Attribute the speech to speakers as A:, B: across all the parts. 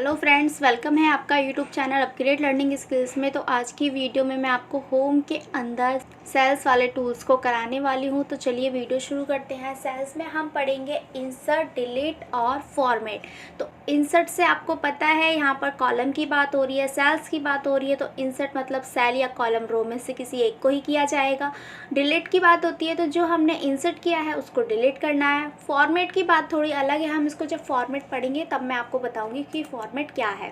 A: Hello friends, welcome है आपका YouTube channel upgrade learning skills में। तो आज की वीडियो में मैं आपको होम के अंदर सेल्स वाले टूल्स को कराने वाली हूं। तो चलिए वीडियो शुरू करते हैं। सेल्स में हम पढ़ेंगे इंसर्ट, डिलीट और फॉर्मेट। तो इंसर्ट से आपको पता है यहाँ पर कॉलम की बात हो रही है, सेल्स की बात हो रही है। तो इंसर्ट मतलब सेल या कॉलम रो में से किसी एक को ही किया जाएगा। डिलीट की बात होती है तो जो हमने इंसर्ट किया है उसको डिलीट करना है। फॉर्मेट की बात थोड़ी अलग है, हम इसको जब फॉर्मेट पढ़ेंगे तब मैं आपको बताऊंगी कि फॉर्मेट क्या है।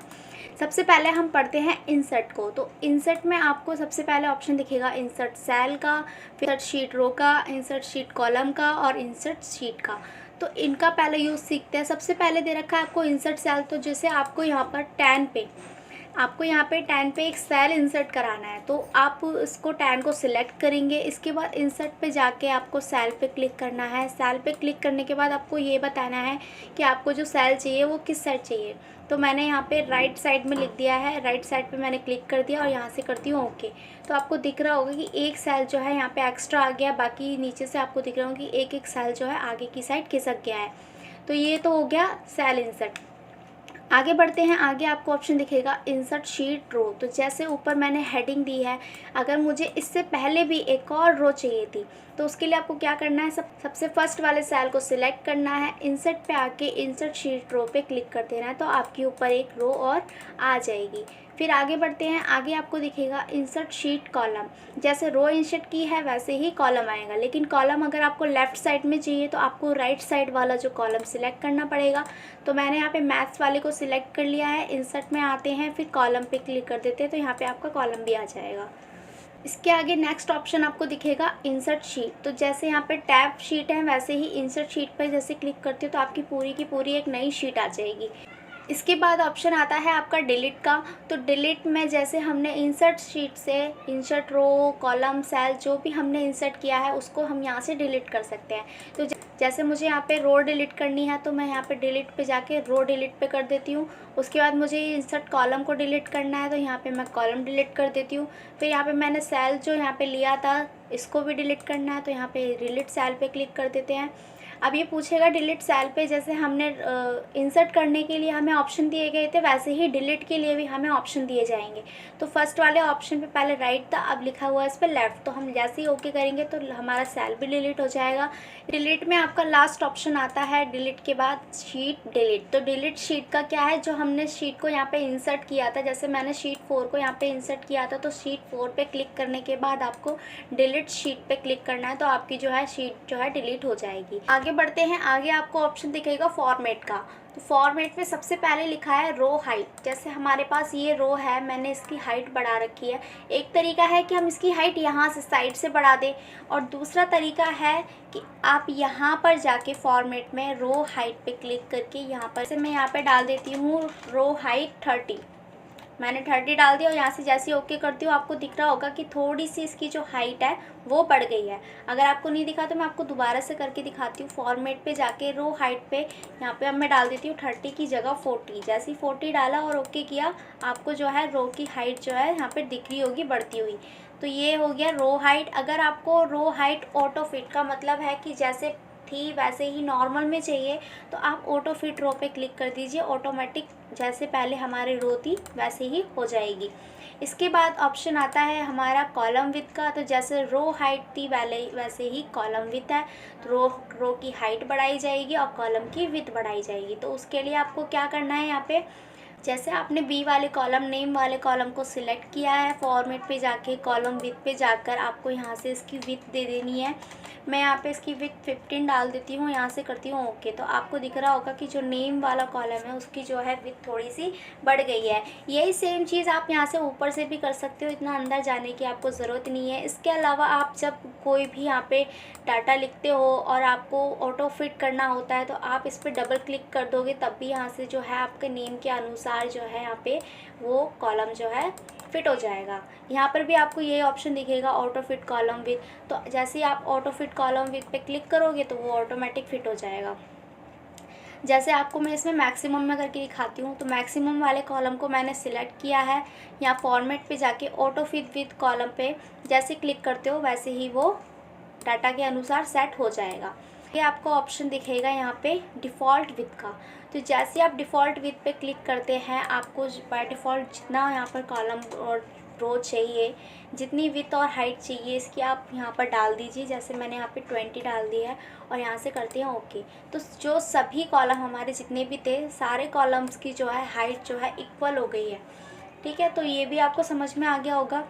A: सबसे पहले हम पढ़ते हैं इंसर्ट को। तो इंसर्ट में आपको सबसे पहले ऑप्शन दिखेगा इंसर्ट सेल का, फिर इंसर्ट शीट रो का, इंसर्ट शीट कॉलम का और इंसर्ट शीट का। तो इनका पहले यूज़ सीखते हैं। सबसे पहले दे रखा है आपको इंसर्ट सेल। तो जैसे आपको यहाँ पर 10 पे एक सेल इंसर्ट कराना है, तो आप इसको 10 को सिलेक्ट करेंगे। इसके बाद इंसर्ट पे जाके आपको सेल पे क्लिक करना है। सेल पे क्लिक करने के बाद आपको ये बताना है कि आपको जो सेल चाहिए वो किस साइड चाहिए। तो मैंने यहाँ पे राइट साइड में लिख दिया है, राइट साइड पे मैंने क्लिक कर दिया और यहाँ से करती हूँ ओके। तो आपको दिख रहा होगा कि एक सेल जो है यहाँ पे एक्स्ट्रा आ गया, बाकी नीचे से आपको दिख रहा होगा कि एक एक सेल जो है आगे की साइड खिसक गया है। तो ये तो हो गया सेल इंसर्ट। आगे बढ़ते हैं। आगे आपको ऑप्शन दिखेगा इंसर्ट शीट रो। तो जैसे ऊपर मैंने हेडिंग दी है, अगर मुझे इससे पहले भी एक और रो चाहिए थी तो उसके लिए आपको क्या करना है, सबसे फर्स्ट वाले सेल को सिलेक्ट करना है। इंसर्ट पे आके इंसर्ट शीट रो पे क्लिक कर देना है, तो आपके ऊपर एक रो और आ जाएगी। फिर आगे बढ़ते हैं। आगे आपको दिखेगा इंसर्ट शीट कॉलम। जैसे रो इंसर्ट की है वैसे ही कॉलम आएगा, लेकिन कॉलम अगर आपको लेफ़्ट साइड में चाहिए तो आपको राइट साइड वाला जो कॉलम सिलेक्ट करना पड़ेगा। तो मैंने यहाँ पे मैथ्स वाले को सिलेक्ट कर लिया है। इंसर्ट में आते हैं, फिर कॉलम पे क्लिक कर देते हैं, तो यहाँ पे आपका कॉलम भी आ जाएगा। इसके आगे नेक्स्ट ऑप्शन आपको दिखेगा इंसर्ट शीट। तो जैसे यहाँ पे टैब शीट है वैसे ही इंसर्ट शीट पर जैसे क्लिक करते हो तो आपकी पूरी की पूरी एक नई शीट आ जाएगी। इसके बाद ऑप्शन आता है आपका डिलीट का। तो डिलीट में जैसे हमने इंसर्ट शीट से इंसर्ट रो, कॉलम, सेल जो भी हमने इंसर्ट किया है उसको हम यहाँ से डिलीट कर सकते हैं। तो जैसे मुझे यहाँ पे रो डिलीट करनी है तो मैं यहाँ पे डिलीट पे जाके रो डिलीट पे कर देती हूँ। उसके बाद मुझे इंसर्ट कॉलम को डिलीट करना है तो यहाँ पे मैं कॉलम डिलीट कर देती हूँ। फिर यहाँ पे मैंने सेल जो यहाँ पे लिया था इसको भी डिलीट करना है, तो यहाँ पे डिलीट सेल पे क्लिक कर देते हैं। अब ये पूछेगा डिलीट सेल पे, जैसे हमने इंसर्ट करने के लिए हमें ऑप्शन दिए गए थे वैसे ही डिलीट के लिए भी हमें ऑप्शन दिए जाएंगे। तो फर्स्ट वाले ऑप्शन पे पहले राइट था, अब लिखा हुआ है इस पर लेफ़्ट। तो हम जैसे ही ओके करेंगे तो हमारा सेल भी डिलीट हो जाएगा। डिलीट में आपका लास्ट ऑप्शन आता है डिलीट के बाद शीट डिलीट। तो डिलीट शीट का क्या है, जो हमने शीट को यहाँ पे इंसर्ट किया था, जैसे मैंने शीट 4 को यहाँ पे इंसर्ट किया था, तो शीट 4 पे क्लिक करने के बाद आपको डिलीट शीट पे क्लिक करना है, तो आपकी जो है शीट जो है डिलीट हो जाएगी। आगे बढ़ते हैं। आगे आपको ऑप्शन दिखेगा फॉर्मेट का। तो फॉर्मेट में सबसे पहले लिखा है रो हाइट। जैसे हमारे पास ये रो है, मैंने इसकी हाइट बढ़ा रखी है। एक तरीका है कि हम इसकी हाइट यहाँ से साइड से बढ़ा दें, और दूसरा तरीका है कि आप यहाँ पर जाके फॉर्मेट में रो हाइट पे क्लिक करके यहाँ पर से मैं यहाँ पे डाल देती हूँ रो हाइट 30। मैंने 30 डाल दिया और यहाँ से जैसे ओके करती हूँ आपको दिख रहा होगा कि थोड़ी सी इसकी जो हाइट है वो बढ़ गई है। अगर आपको नहीं दिखा तो मैं आपको दोबारा से करके दिखाती हूँ। फॉर्मेट पे जाके रो हाइट पे यहाँ पे अब मैं डाल देती हूँ 30 की जगह 40। जैसे ही 40 डाला और ओके किया, आपको जो है रो की हाइट जो है यहाँ पे दिख रही होगी बढ़ती हुई। तो ये हो गया रो हाइट। अगर आपको रो हाइट ऑटो फिट का मतलब है कि जैसे थी वैसे ही नॉर्मल में चाहिए, तो आप ऑटो फिट रो पे क्लिक कर दीजिए। ऑटोमेटिक जैसे पहले हमारी रो थी वैसे ही हो जाएगी। इसके बाद ऑप्शन आता है हमारा कॉलम विथ का। तो जैसे रो हाइट थी वैसे ही कॉलम विथ है, तो रो की हाइट बढ़ाई जाएगी और कॉलम की विथ बढ़ाई जाएगी। तो उसके लिए आपको क्या करना है, यहाँ पे जैसे आपने बी वाले कॉलम, नेम वाले कॉलम को सिलेक्ट किया है, फॉर्मेट पे जाके कॉलम विथ पे जाकर आपको यहाँ से इसकी विथ दे देनी है। मैं यहाँ पे इसकी विथ 15 डाल देती हूँ, यहाँ से करती हूँ ओके। तो आपको दिख रहा होगा कि जो नेम वाला कॉलम है उसकी जो है विथ थोड़ी सी बढ़ गई है। यही सेम चीज़ आप यहाँ से ऊपर से भी कर सकते हो, इतना अंदर जाने की आपको ज़रूरत नहीं है। इसके अलावा आप जब कोई भी यहाँ पे डाटा लिखते हो और आपको ऑटो फिट करना होता है तो आप इस पर डबल क्लिक कर दोगे, तब भी यहाँ से जो है आपके नेम के अनुसार जो है यहाँ पे वो कॉलम जो है फिट हो जाएगा। यहाँ पर भी आपको ये ऑप्शन दिखेगा ऑटो फिट कॉलम विथ। तो जैसे ही आप ऑटो फिट कॉलम विथ पे क्लिक करोगे तो वो ऑटोमेटिक फिट हो जाएगा। जैसे आपको मैं इसमें मैक्सिमम में करके दिखाती हूँ। तो मैक्सिमम वाले कॉलम को मैंने सिलेक्ट किया है, यहाँ फॉर्मेट पे जाके ऑटो फिट विथ कॉलम पे जैसे क्लिक करते हो वैसे ही वो डाटा के अनुसार सेट हो जाएगा। ये आपको ऑप्शन दिखेगा यहाँ पे डिफ़ॉल्ट विथ का। तो जैसे आप डिफ़ॉल्ट विथ पे क्लिक करते हैं, आपको बाय डिफ़ॉल्ट जितना यहाँ पर कॉलम और रो चाहिए, जितनी विड्थ और हाइट चाहिए इसकी आप यहाँ पर डाल दीजिए। जैसे मैंने यहाँ पे 20 डाल दिया है और यहाँ से करते हैं ओके। तो जो सभी कॉलम हमारे जितने भी थे, सारे कॉलम्स की जो है हाइट जो है इक्वल हो गई है। ठीक है, तो ये भी आपको समझ में आ गया होगा।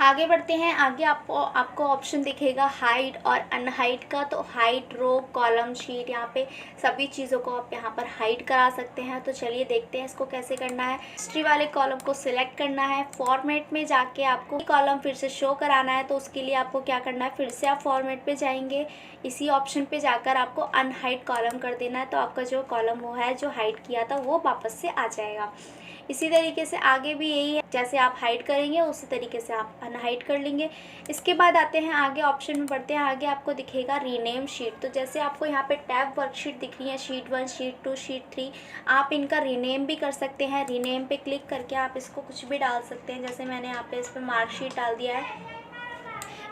A: आगे बढ़ते हैं। आगे आपको ऑप्शन दिखेगा हाइड और अनहाइड का। तो हाइड, रो, कॉलम, शीट, यहाँ पे सभी चीज़ों को आप यहाँ पर हाइड करा सकते हैं। तो चलिए देखते हैं इसको कैसे करना है। हिस्ट्री वाले कॉलम को सिलेक्ट करना है, फॉर्मेट में जाके आपको कॉलम फिर से शो कराना है। तो उसके लिए आपको क्या करना है, फिर से आप फॉर्मेट पे जाएंगे, इसी ऑप्शन पे जाकर आपको अनहाइड कॉलम कर देना है। तो आपका जो कॉलम वो है जो हाइड किया था वो वापस से आ जाएगा। इसी तरीके से आगे भी यही है, जैसे आप हाइड करेंगे उसी तरीके से आप अनहाइड कर लेंगे। इसके बाद आते हैं आगे, ऑप्शन में बढ़ते हैं। आगे आपको दिखेगा रीनेम शीट। तो जैसे आपको यहाँ पे टैब वर्कशीट दिख रही है, शीट 1, शीट 2, शीट 3, आप इनका रीनेम भी कर सकते हैं। रीनेम पे क्लिक करके आप इसको कुछ भी डाल सकते हैं। जैसे मैंने यहाँ पे इस पर मार्कशीट डाल दिया है,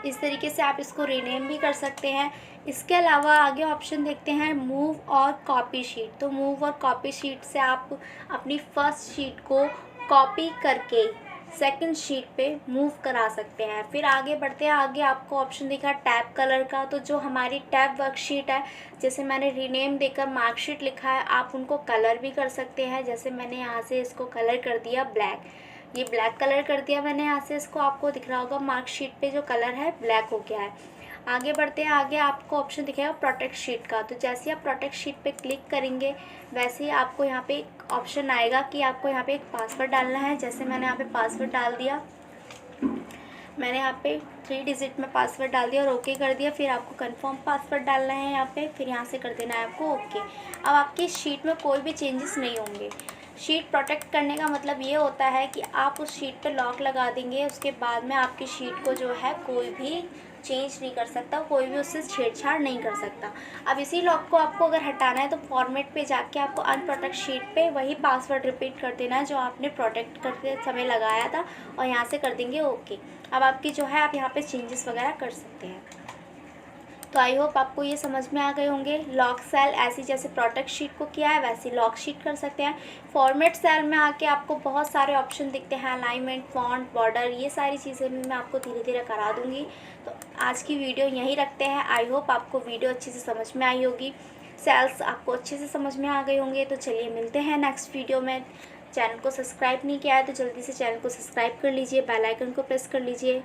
A: इस तरीके से आप इसको रीनेम भी कर सकते हैं। इसके अलावा आगे ऑप्शन देखते हैं मूव और कॉपी शीट। तो मूव और कॉपी शीट से आप अपनी फर्स्ट शीट को कॉपी करके सेकंड शीट पे मूव करा सकते हैं। फिर आगे बढ़ते हैं। आगे आपको ऑप्शन दिखा टैब कलर का। तो जो हमारी टैब वर्कशीट है, जैसे मैंने रीनेम देकर मार्कशीट लिखा है, आप उनको कलर भी कर सकते हैं। जैसे मैंने यहाँ से इसको कलर कर दिया ब्लैक, ये ब्लैक कलर कर दिया मैंने यहाँ से। इसको आपको दिख रहा होगा मार्कशीट पे जो कलर है ब्लैक हो गया है। आगे बढ़ते हैं। आगे आपको ऑप्शन दिखेगा प्रोटेक्ट शीट का। तो जैसे आप प्रोटेक्ट शीट पे क्लिक करेंगे, वैसे ही आपको यहाँ पे एक ऑप्शन आएगा कि आपको यहाँ पे एक पासवर्ड डालना है। जैसे मैंने यहाँ पे पासवर्ड डाल दिया, मैंने यहाँ पे 3 डिजिट में पासवर्ड डाल दिया और ओके कर दिया। फिर आपको कंफर्म पासवर्ड डालना है यहाँ पे, फिर यहाँ से कर देना है आपको ओके। अब आपकी शीट में कोई भी चेंजेस नहीं होंगे। शीट प्रोटेक्ट करने का मतलब ये होता है कि आप उस शीट पे लॉक लगा देंगे, उसके बाद में आपकी शीट को जो है कोई भी चेंज नहीं कर सकता, कोई भी उससे छेड़छाड़ नहीं कर सकता। अब इसी लॉक को आपको अगर हटाना है तो फॉर्मेट पे जाके आपको अनप्रोटेक्ट शीट पे वही पासवर्ड रिपीट कर देना है जो आपने प्रोटेक्ट करते समय लगाया था, और यहाँ से कर देंगे ओके। अब आपकी जो है आप यहाँ पे चेंजेस वगैरह कर सकते हैं। तो आई होप आपको ये समझ में आ गए होंगे। लॉक सेल ऐसी जैसे प्रोटेक्ट शीट को किया है वैसे लॉक शीट कर सकते हैं। फॉर्मेट सेल में आके आपको बहुत सारे ऑप्शन दिखते हैं, अलाइनमेंट, फॉन्ट, बॉर्डर, ये सारी चीज़ें भी मैं आपको धीरे धीरे करा दूँगी। तो आज की वीडियो यहीं रखते हैं। आई होप आपको वीडियो अच्छे से समझ में आई होगी, सेल्स आपको अच्छे से समझ में आ गए होंगे। तो चलिए मिलते हैं नेक्स्ट वीडियो में। चैनल को सब्सक्राइब नहीं किया है तो जल्दी से चैनल को सब्सक्राइब कर लीजिए, बेल आइकन को प्रेस कर लीजिए।